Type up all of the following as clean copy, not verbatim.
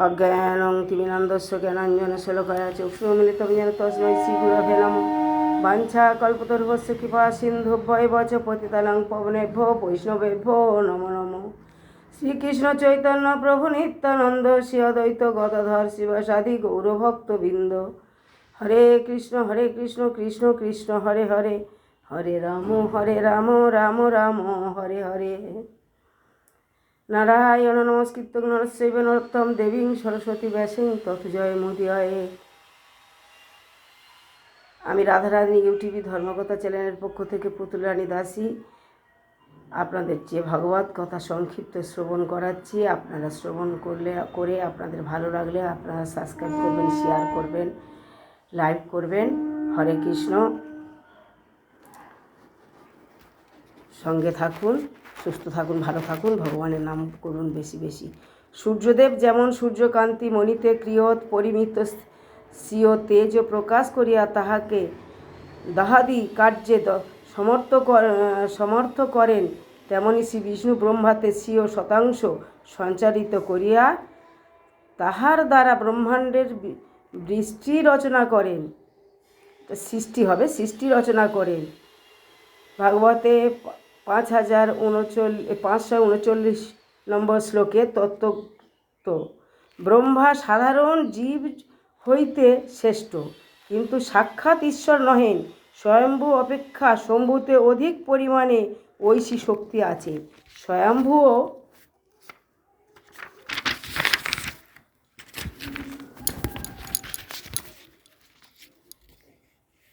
অজ্ঞানং তিমিনান্দস্য জ্ঞানাঞ্জনশলাকয়া চক্ষুর্মিলিतं येन তস্मै শ্রীগুরবে নমঃ। বাঞ্ছাকল্পতরুভ্যশ্চ কৃপা সিন্ধুভ্যৈব চ পতিতানাং পাবনেভ্যো বৈষ্ণবেভ্যো নমো নমঃ। শ্রীকৃষ্ণ চৈতন্য প্রভু নিত্যানন্দ শ্রী অদ্বৈত গদাধর শিবাসাদি গৌরভক্তবৃন্দ। হরে কৃষ্ণ কৃষ্ণ কৃষ্ণ হরে হরে, হরে রাম রাম রাম হরে হরে। নারায়ণ নমস্কৃত্য নরচৈব নরোত্তমং দেবীং সরস্বতী ব্যাসং তৎ জয় মুদীরয়ে। আমি রাধারানী ইউটিউব ধর্মকথা চ্যানেলের পক্ষ থেকে পুতুল রানী দাসী আপনাদের যে ভগবত কথা সংক্ষিপ্ত শ্রবণ করাচ্ছি। আপনারা শ্রবণ করে আপনাদের ভালো লাগলে আপনারা সাবস্ক্রাইব করবেন, শেয়ার করবেন, লাইক করবেন। হরে কৃষ্ণ। সঙ্গে থাকুন, সুস্থ থাকুন, ভালো থাকুন, ভগবানের নাম করুন বেশি বেশি। সূর্যদেব যেমন সূর্যকান্তি মণিতে ক্রিয়ত পরিমিত স্বীয় তেজ প্রকাশ করিয়া তাহাকে দাহাদি কার্যে সমর্থ করেন, তেমনি শ্রী বিষ্ণু ব্রহ্মাতে স্বীয় শতাংশ সঞ্চারিত করিয়া তাহার দ্বারা ব্রহ্মাণ্ডের সৃষ্টি রচনা করেন। ভাগবতে 539 নম্বর শ্লোকে তত্ত্বোক্ত ব্রহ্মা সাধারণ জীব হইতে শ্রেষ্ঠ, কিন্তু সাক্ষাৎ ঈশ্বর নহেন। স্বয়ম্ভু অপেক্ষা শম্ভুতে অধিক পরিমাণে ঐশী শক্তি আছে।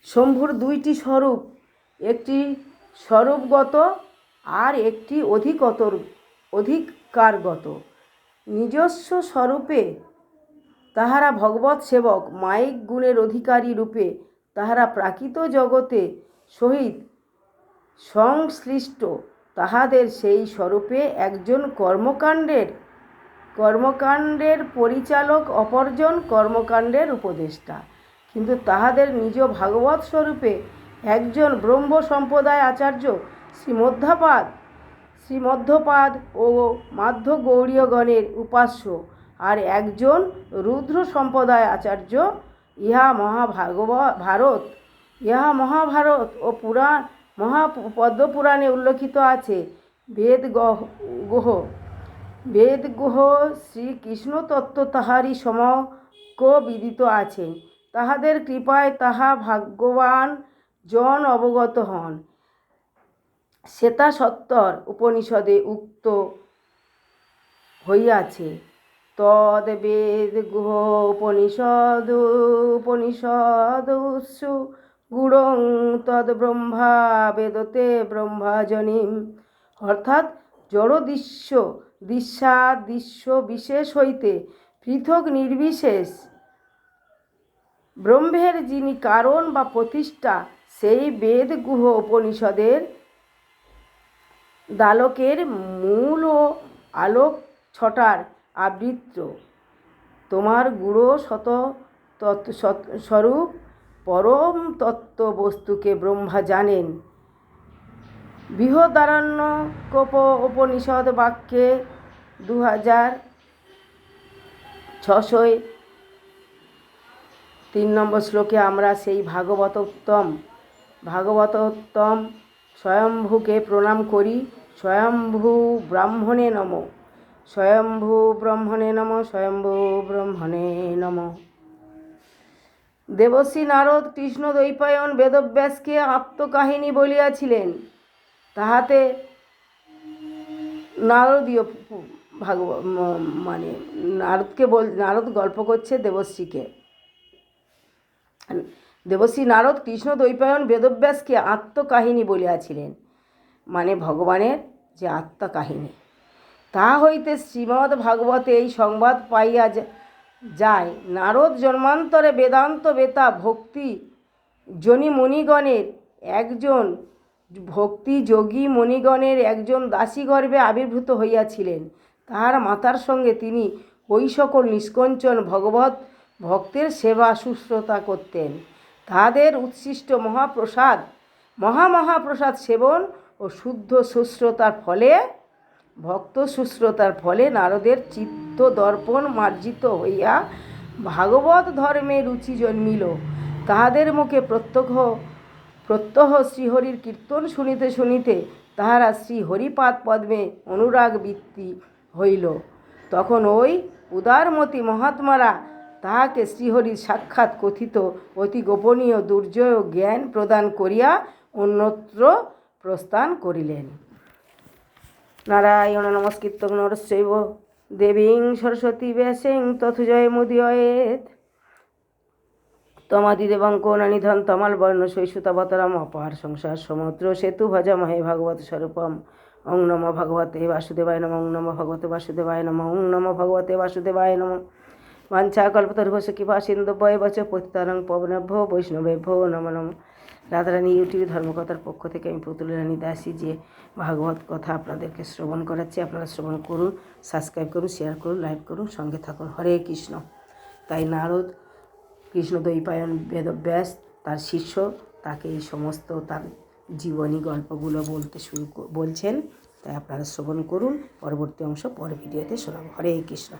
শম্ভুর দুইটি স্বরূপ, একটি স্বরূপগত আর একটি অধিকারগত। নিজস্ব স্বরূপে তাহারা ভগবৎ সেবক, মায়িক গুণের অধিকারী রূপে তাহারা প্রাকৃত জগতে সহিত সংশ্লিষ্ট। তাহাদের সেই স্বরূপে একজন কর্মকাণ্ডের পরিচালক, অপরজন কর্মকাণ্ডের উপদেষ্টা। কিন্তু তাহাদের নিজ ভাগবত স্বরূপে একজন ব্রহ্ম সম্প্রদায় আচার্য শ্রীমধ্বপাদ ও মাধ্ব গৌড়ীয়গণের উপাস্য, আর একজন রুদ্র সম্প্রদায় আচার্য। ইহা মহাভারত ও পদ্মপুরাণে উল্লিখিত আছে। বেদগুহ শ্রীকৃষ্ণ তত্ত্ব তাহারই সমক বিদিত আছেন। তাহাদের কৃপায় তাহা ভাগ্যবান জন অবগত হন। শ্বেতাসত্তর উপনিষদে উক্ত হইয়াছে, তদ্বেদগুহ উপনিষদুষু গুড়ং তদ্ব্রহ্মা বেদতে ব্রহ্মাজনীম। অর্থাৎ দৃশ্য বিশেষ হইতে পৃথক নির্বিশেষ ব্রহ্মের যিনি কারণ বা প্রতিষ্ঠা, সেই বেদগুহ উপনিষদের দালকের মূল ও আলোক ছটার আবৃত্ত। তোমার গূঢ় স্বরূপ পরম তত্ত্ব বস্তুকে ব্রহ্মা জানেন। বৃহদারণ্যক উপনিষদ বাক্যে 2603 নম্বর শ্লোকে আমরা সেই ভাগবতোত্তম স্বয়ম্ভুকে প্রণাম করি। স্বয়ম্ভু ব্রাহ্মণে নমঃ, স্বয়ম্ভু ব্রহ্মণে নমঃ, স্বয়ম্ভু ব্রহ্মণে নমঃ। দেবশ্রী নারদ কৃষ্ণদ্বৈপায়ন বেদব্যাসকে আত্মকাহিনী বলিয়াছিলেন। তাহাতে নারদীয় নারদ গল্প করছে দেবশ্রীকে। দেবশ্রী নারদ কৃষ্ণদ্বৈপায়ন বেদব্যাসকে আত্মকাহিনী বলিয়াছিলেন, মানে ভগবানের যে আত্মকাহিনী। তাহা হইতে শ্রীমদ্ ভাগবতে এই সংবাদ পাইয়া যায়, নারদ জন্মান্তরে বেদান্ত বেতা ভক্তি যোগী মণিগণের একজন দাসী গর্ভে আবির্ভূত হইয়াছিলেন। তাহার মাতার সঙ্গে তিনি ওই সকল নিষ্কঞ্চন ভগবত ভক্তের সেবা শুশ্রূষা করতেন। তাহাদের উচ্ছিষ্ট মহাপ্রসাদ সেবন ও ভক্ত শুশ্রূষার ফলে নারদের চিত্ত দর্পণ মার্জিত হইয়া ভাগবত ধর্মে রুচি জন্মিল। তাহাদের মুখে প্রত্যহ শ্রীহরির কীর্তন শুনিতে শুনিতে তাহারা শ্রীহরিপাদ পদ্মে অনুরাগ বৃত্তি হইল। তখন ওই উদারমতি মহাত্মারা তাহাকে শ্রীহরির সাক্ষাৎ কথিত অতি গোপনীয় দুর্জয় জ্ঞান প্রদান করিয়া অন্যত্র প্রস্থান করিলেন। নারায়ণ নমস্কৃত্যং নরশ্চৈব দেবীং সরস্বতী ব্যাসেন তথা জয়মুদীরয়েৎ। তমাদিদেবং কোণনিধন তমাল বর্ণ শৈশুতাবতরম অপার সংসার সমুদ্র সেতু ভজমহে ভগবত স্বরূপম। ওং নমো ভগবতে বাসুদেবায় নমঃ। ওং নমো ভগবতে বাসুদেবায় নমঃ। ওং নমো ভগবতে বাসুদেবায় নমঃ। বাঞ্ছাকল্পতরুভ্যশ্চ কৃপা সিন্ধুভ্যেব চ পতিতানাং পাবনেভ্যো বৈষ্ণবেভ্যো নমো নমঃ। রাধারানী ইউটিউব ধর্মকথার পক্ষ থেকে আমি পুতুল রানী দাসী যে ভাগবত কথা আপনাদেরকে শ্রবণ করাচ্ছি, আপনারা শ্রবণ করুন, সাবস্ক্রাইব করুন, শেয়ার করুন, লাইক করুন, সঙ্গে থাকুন। হরে কৃষ্ণ। তাই নারদ কৃষ্ণদ্বৈপায়ন বেদব্যাস তার শিষ্য তাকে এই সমস্ত তার জীবনী গল্পগুলো বলছেন। তাই আপনারা শ্রবণ করুন। পরবর্তী অংশ পরের ভিডিওতে শোনাব। হরে কৃষ্ণ।